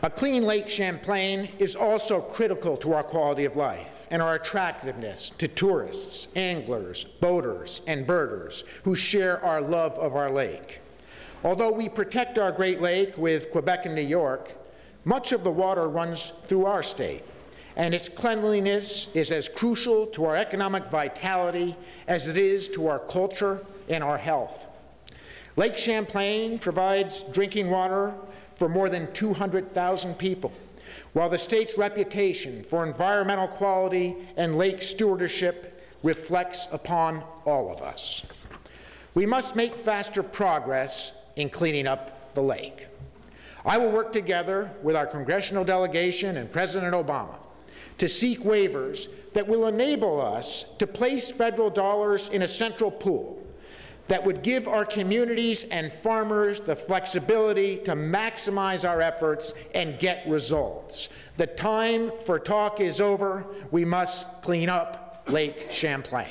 A clean Lake Champlain is also critical to our quality of life and our attractiveness to tourists, anglers, boaters, and birders who share our love of our lake. Although we protect our Great Lake with Quebec and New York, much of the water runs through our state, and its cleanliness is as crucial to our economic vitality as it is to our culture and our health. Lake Champlain provides drinking water for more than 200,000 people, while the state's reputation for environmental quality and lake stewardship reflects upon all of us. We must make faster progress in cleaning up the lake. I will work together with our congressional delegation and President Obama to seek waivers that will enable us to place federal dollars in a central pool that would give our communities and farmers the flexibility to maximize our efforts and get results. The time for talk is over. We must clean up Lake Champlain.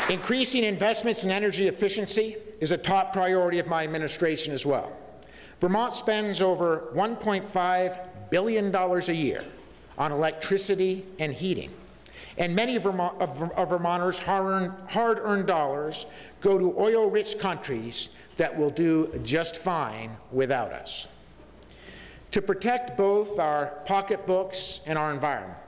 Increasing investments in energy efficiency is a top priority of my administration as well. Vermont spends over $1.5 billion a year on electricity and heating, and many of Vermonters' hard-earned dollars go to oil-rich countries that will do just fine without us. To protect both our pocketbooks and our environment,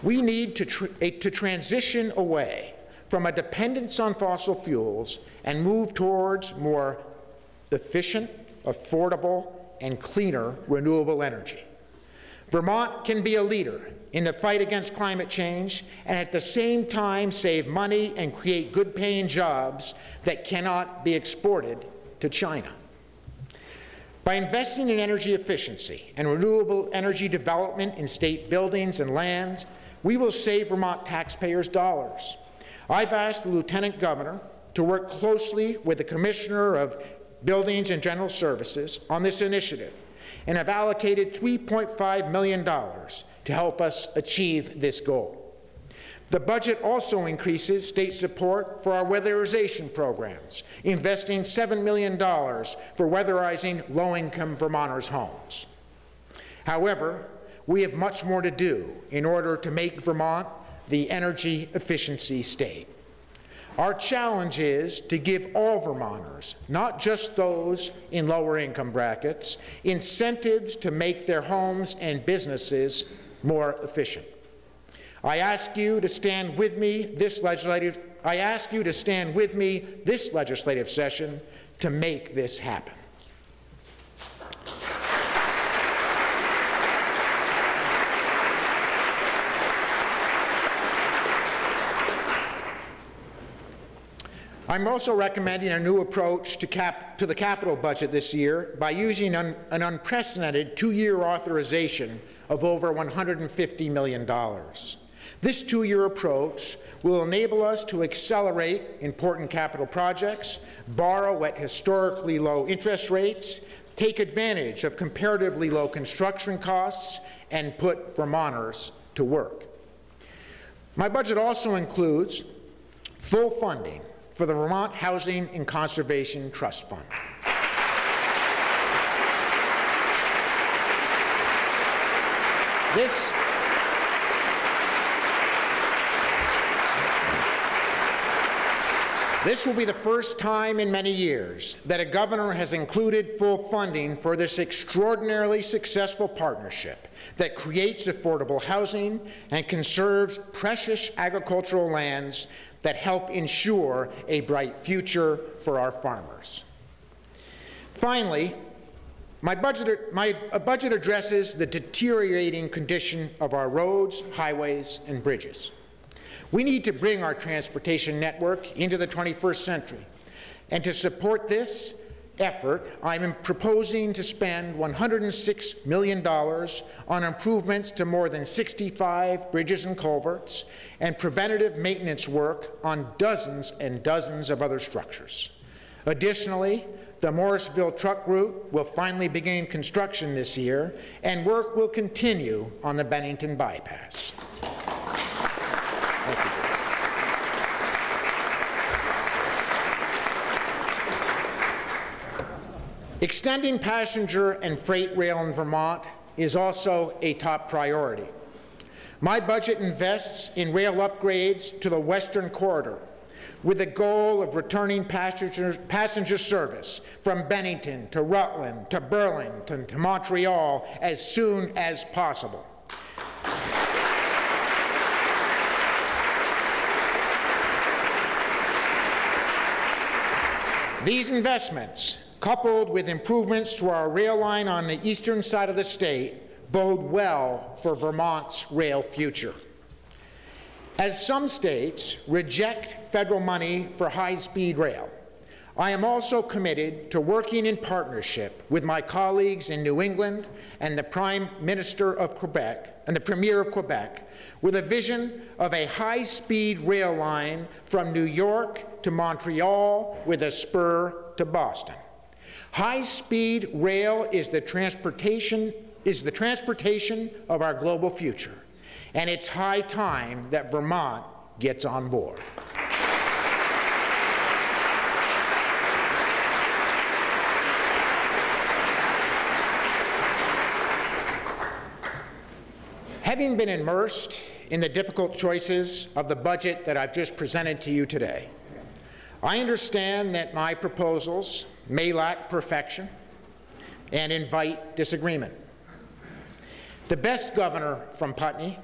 we need to transition away from a dependence on fossil fuels and move towards more efficient, affordable, and cleaner renewable energy. Vermont can be a leader in the fight against climate change and at the same time save money and create good-paying jobs that cannot be exported to China. By investing in energy efficiency and renewable energy development in state buildings and lands, we will save Vermont taxpayers dollars. I've asked the Lieutenant Governor to work closely with the Commissioner of Buildings and General Services on this initiative and have allocated $3.5 million to help us achieve this goal. The budget also increases state support for our weatherization programs, investing $7 million for weatherizing low-income Vermonters' homes. However, we have much more to do in order to make Vermont the energy efficiency state. Our challenge is to give all Vermonters, not just those in lower income brackets, incentives to make their homes and businesses more efficient. I ask you to stand with me this legislative session to make this happen. I'm also recommending a new approach to the capital budget this year by using an unprecedented two-year authorization of over $150 million. This two-year approach will enable us to accelerate important capital projects, borrow at historically low interest rates, take advantage of comparatively low construction costs, and put Vermonters to work. My budget also includes full funding for the Vermont Housing and Conservation Trust Fund. This will be the first time in many years that a governor has included full funding for this extraordinarily successful partnership that creates affordable housing and conserves precious agricultural lands that help ensure a bright future for our farmers. Finally, my budget addresses the deteriorating condition of our roads, highways, and bridges. We need to bring our transportation network into the 21st century. And to support this effort, I'm proposing to spend $106 million on improvements to more than 65 bridges and culverts and preventative maintenance work on dozens and dozens of other structures. Additionally, the Morrisville truck route will finally begin construction this year, and work will continue on the Bennington bypass. Thank you. Extending passenger and freight rail in Vermont is also a top priority. My budget invests in rail upgrades to the Western Corridor with the goal of returning passenger service from Bennington to Rutland to Burlington to Montreal as soon as possible. These investments, coupled with improvements to our rail line on the eastern side of the state, bode well for Vermont's rail future. As some states reject federal money for high-speed rail, I am also committed to working in partnership with my colleagues in New England and the Prime Minister of Quebec and the Premier of Quebec with a vision of a high-speed rail line from New York to Montreal with a spur to Boston. High-speed rail is the transportation of our global future, and it's high time that Vermont gets on board. Having been immersed in the difficult choices of the budget that I've just presented to you today, I understand that my proposals may lack perfection and invite disagreement. The best governor from Putney,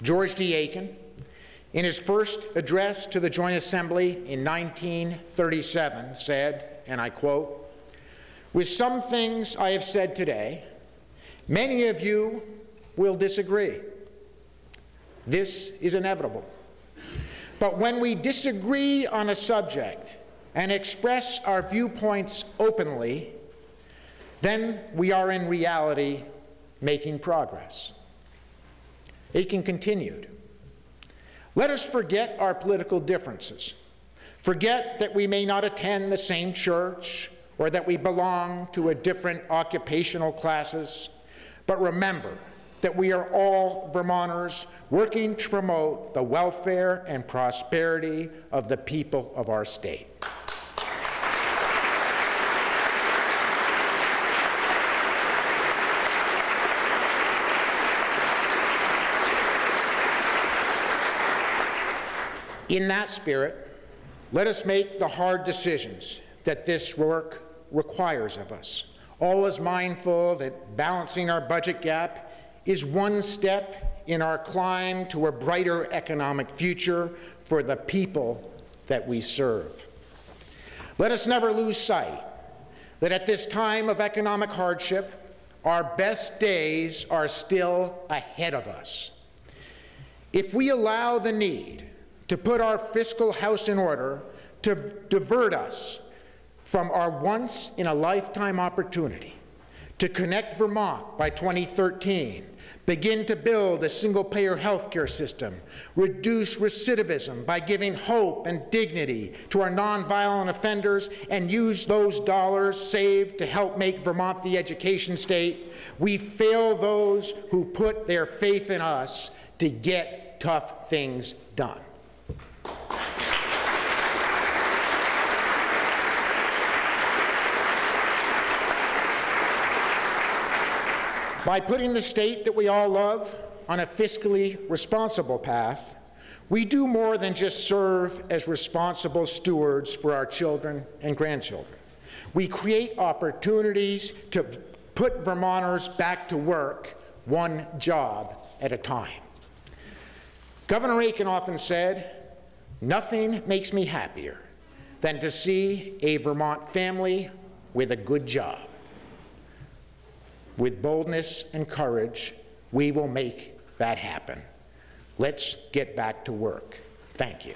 George D. Aiken, in his first address to the Joint Assembly in 1937 said, and I quote, "With some things I have said today, many of you will disagree. This is inevitable. But when we disagree on a subject and express our viewpoints openly, then we are in reality making progress." Aiken continued, "Let us forget our political differences. Forget that we may not attend the same church or that we belong to a different occupational classes, but remember that we are all Vermonters working to promote the welfare and prosperity of the people of our state." In that spirit, let us make the hard decisions that this work requires of us, always mindful that balancing our budget gap is one step in our climb to a brighter economic future for the people that we serve. Let us never lose sight that at this time of economic hardship, our best days are still ahead of us. If we allow the need to put our fiscal house in order to divert us from our once-in-a-lifetime opportunity to connect Vermont by 2013, begin to build a single-payer healthcare system, reduce recidivism by giving hope and dignity to our nonviolent offenders, and use those dollars saved to help make Vermont the education state, we fail those who put their faith in us to get tough things done. By putting the state that we all love on a fiscally responsible path, we do more than just serve as responsible stewards for our children and grandchildren. We create opportunities to put Vermonters back to work, one job at a time. Governor Aiken often said, "Nothing makes me happier than to see a Vermont family with a good job." With boldness and courage, we will make that happen. Let's get back to work. Thank you.